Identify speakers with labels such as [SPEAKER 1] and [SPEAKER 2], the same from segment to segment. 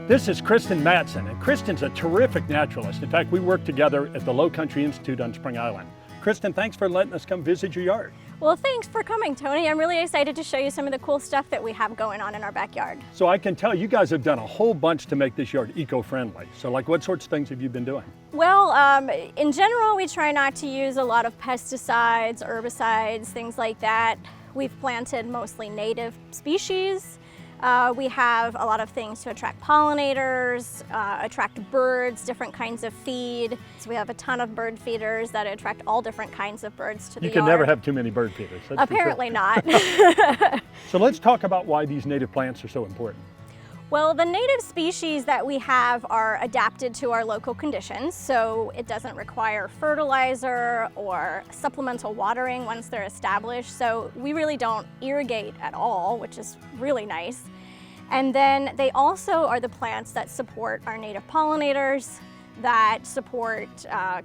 [SPEAKER 1] This is Kristen Mattson, and Kristen's a terrific naturalist. In fact, we work together at the Low Country Institute on Spring Island. Kristen, thanks for letting us come visit your yard.
[SPEAKER 2] Well, thanks for coming, Tony. I'm really excited to show you some of the cool stuff that we have going on in our backyard.
[SPEAKER 1] So I can tell you guys have done a whole bunch to make this yard eco-friendly. So like what sorts of things have you been doing?
[SPEAKER 2] Well, in general, we try not to use a lot of pesticides, herbicides, things like that. We've planted mostly native species. We have a lot of things to attract pollinators, attract birds, different kinds of feed. So we have a ton of bird feeders that attract all different kinds of birds to the yard.
[SPEAKER 1] You can never have too many bird feeders. That's
[SPEAKER 2] Apparently not.
[SPEAKER 1] So let's talk about why these native plants are so important.
[SPEAKER 2] Well, the native species that we have are adapted to our local conditions, so it doesn't require fertilizer or supplemental watering once they're established, so we really don't irrigate at all, which is really nice. And then they also are the plants that support our native pollinators, that support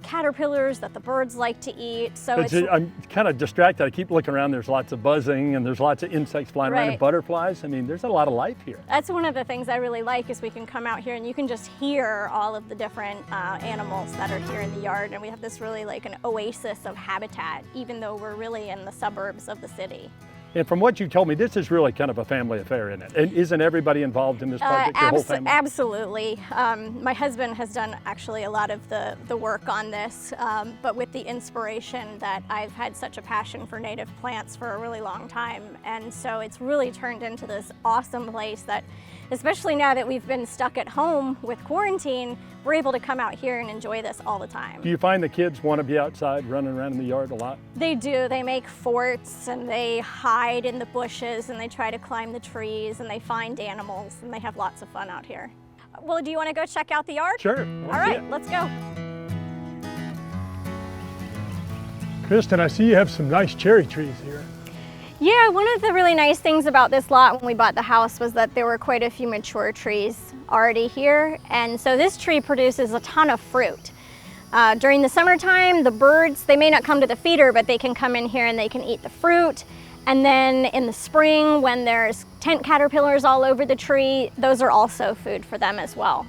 [SPEAKER 2] caterpillars that the birds like to eat. So
[SPEAKER 1] I'm kind of distracted. I keep looking around. There's lots of buzzing and there's lots of insects flying around and butterflies. I mean, there's a lot of life here.
[SPEAKER 2] That's one of the things I really like is we can come out here and you can just hear all of the different animals that are here in the yard. And we have this really like an oasis of habitat, even though we're really in the suburbs of the city.
[SPEAKER 1] And from what you told me, this is really kind of a family affair, isn't it? And isn't everybody involved in this project, your whole family?
[SPEAKER 2] Absolutely. My husband has done actually a lot of the work on this, but with the inspiration that I've had such a passion for native plants for a really long time. And so it's really turned into this awesome place that, especially now that we've been stuck at home with quarantine, we're able to come out here and enjoy this all the time.
[SPEAKER 1] Do you find the kids want to be outside running around in the yard a lot?
[SPEAKER 2] They do. They make forts and they hide in the bushes and they try to climb the trees and they find animals and they have lots of fun out here. Well, do you want to go check out the yard?
[SPEAKER 1] Sure.
[SPEAKER 2] All right, let's go.
[SPEAKER 3] Kristen, I see you have some nice cherry trees here.
[SPEAKER 2] Yeah, one of the really nice things about this lot when we bought the house was that there were quite a few mature trees already here. And so this tree produces a ton of fruit. During the summertime, the birds, they may not come to the feeder, but they can come in here and they can eat the fruit. And then in the spring, when there's tent caterpillars all over the tree, those are also food for them as well.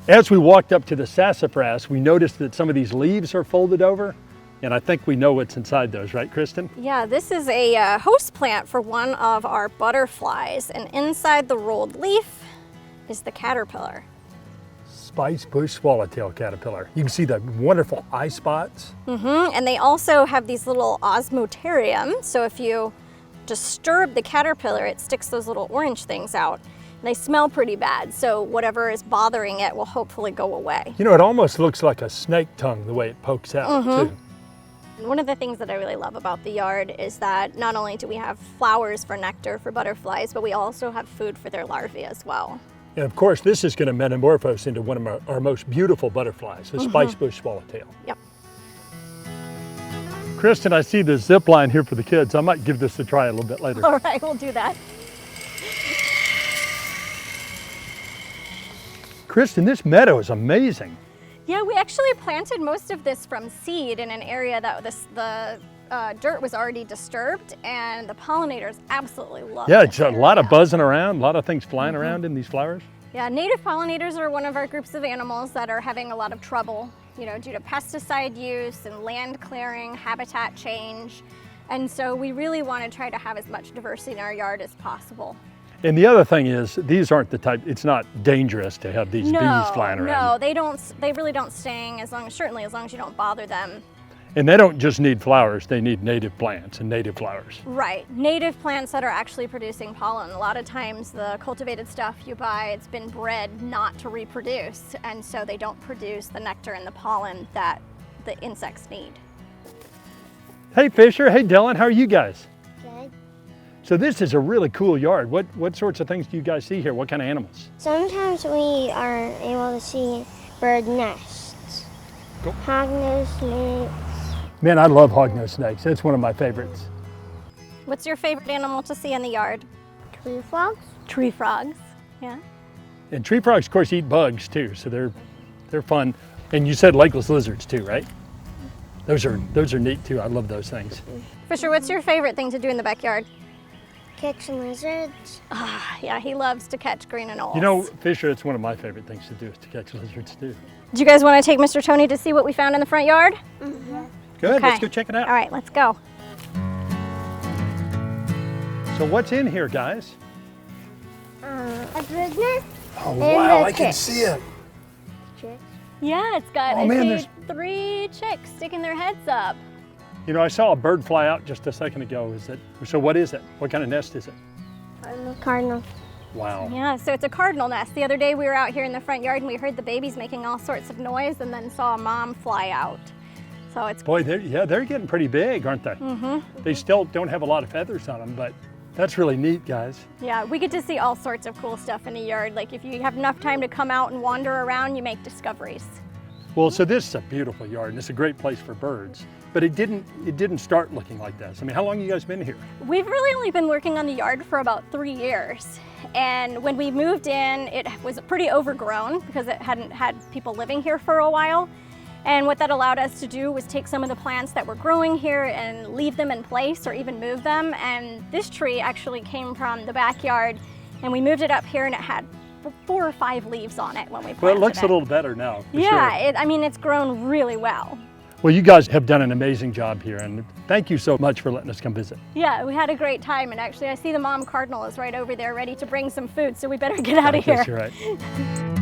[SPEAKER 1] As we walked up to the sassafras, we noticed that some of these leaves are folded over. And I think we know what's inside those, right, Kristen?
[SPEAKER 2] Yeah, this is a host plant for one of our butterflies. And inside the rolled leaf is the caterpillar.
[SPEAKER 1] Spice bush swallowtail caterpillar. You can see the wonderful eye spots.
[SPEAKER 2] And they also have these little osmoterium. So if you disturb the caterpillar, it sticks those little orange things out. And they smell pretty bad. So whatever is bothering it will hopefully go away.
[SPEAKER 1] You know, it almost looks like a snake tongue the way it pokes out, too.
[SPEAKER 2] One of the things that I really love about the yard is that not only do we have flowers for nectar for butterflies, but we also have food for their larvae as well.
[SPEAKER 1] And of course, this is going to metamorphose into one of our most beautiful butterflies, the spice bush swallowtail.
[SPEAKER 2] Yep.
[SPEAKER 1] Kristen, I see the zip line here for the kids. I might give this a try a little bit later.
[SPEAKER 2] All right, we'll do that.
[SPEAKER 1] Kristen, this meadow is amazing.
[SPEAKER 2] Yeah, we actually planted most of this from seed in an area that the dirt was already disturbed, and the pollinators absolutely love it.
[SPEAKER 1] Yeah, it's a lot of buzzing around, a lot of things flying around in these flowers.
[SPEAKER 2] Yeah, native pollinators are one of our groups of animals that are having a lot of trouble, you know, due to pesticide use and land clearing, habitat change. And so we really want to try to have as much diversity in our yard as possible.
[SPEAKER 1] And the other thing is, these aren't the type, it's not dangerous to have these bees flying around.
[SPEAKER 2] No, they really don't sting, certainly as long as you don't bother them.
[SPEAKER 1] And they don't just need flowers, they need native plants and native flowers.
[SPEAKER 2] Right, native plants that are actually producing pollen. A lot of times the cultivated stuff you buy, it's been bred not to reproduce, and so they don't produce the nectar and the pollen that the insects need.
[SPEAKER 1] Hey Fisher, hey Dylan, how are you guys?
[SPEAKER 4] Good.
[SPEAKER 1] So this is a really cool yard. What sorts of things do you guys see here? What kind of animals?
[SPEAKER 4] Sometimes we are able to see bird nests.
[SPEAKER 1] Cool.
[SPEAKER 4] Hognose snakes.
[SPEAKER 1] Man, I love hognose snakes. That's one of my favorites.
[SPEAKER 2] What's your favorite animal to see in the yard?
[SPEAKER 4] Tree frogs.
[SPEAKER 2] Tree frogs, yeah.
[SPEAKER 1] And tree frogs, of course, eat bugs too, so they're fun. And you said legless lizards too, right? Those are neat too. I love those things.
[SPEAKER 2] Fisher, what's your favorite thing to do in the backyard?
[SPEAKER 4] catch lizards.
[SPEAKER 2] Yeah, he loves to catch green anoles.
[SPEAKER 1] You know, Fisher, it's one of my favorite things to do is to catch lizards too.
[SPEAKER 2] Do you guys want to take Mr. Tony to see what we found in the front yard?
[SPEAKER 1] Good,
[SPEAKER 2] Okay.
[SPEAKER 1] let's go check it out.
[SPEAKER 2] All right, let's go.
[SPEAKER 1] So what's in here, guys?
[SPEAKER 4] A bird's nest.
[SPEAKER 1] Oh,
[SPEAKER 4] And
[SPEAKER 1] wow,
[SPEAKER 4] the
[SPEAKER 1] I can
[SPEAKER 4] chicks.
[SPEAKER 1] see it.
[SPEAKER 4] Chicks.
[SPEAKER 2] Yeah, it's got,
[SPEAKER 1] Oh,
[SPEAKER 2] I
[SPEAKER 1] man,
[SPEAKER 2] see 3 chicks sticking their heads up.
[SPEAKER 1] You know, I saw a bird fly out just a second ago. So what is it? What kind of nest is it?
[SPEAKER 4] Cardinal.
[SPEAKER 1] Wow.
[SPEAKER 2] Yeah, so it's a cardinal nest. The other day we were out here in the front yard and we heard the babies making all sorts of noise and then saw a mom fly out. So it's,
[SPEAKER 1] Boy, they're getting pretty big, aren't they? They still don't have a lot of feathers on them, but that's really neat, guys.
[SPEAKER 2] yeah, we get to see all sorts of cool stuff in the yard. Like if you have enough time to come out and wander around, you make discoveries.
[SPEAKER 1] Well, so this is a beautiful yard and it's a great place for birds, but it didn't start looking like this. I mean, how long have you guys been here?
[SPEAKER 2] We've really only been working on the yard for about 3 years. And when we moved in, it was pretty overgrown because it hadn't had people living here for a while. And what that allowed us to do was take some of the plants that were growing here and leave them in place or even move them. And this tree actually came from the backyard and we moved it up here and it had 4 or 5 leaves on it when we planted
[SPEAKER 1] Well, it looks a little better now, for
[SPEAKER 2] Yeah,
[SPEAKER 1] sure.
[SPEAKER 2] I mean, it's grown really well.
[SPEAKER 1] Well, you guys have done an amazing job here, and thank you so much for letting us come visit.
[SPEAKER 2] Yeah, we had a great time. And actually, I see the mom cardinal is right over there ready to bring some food, so we better get out of here.
[SPEAKER 1] That's right.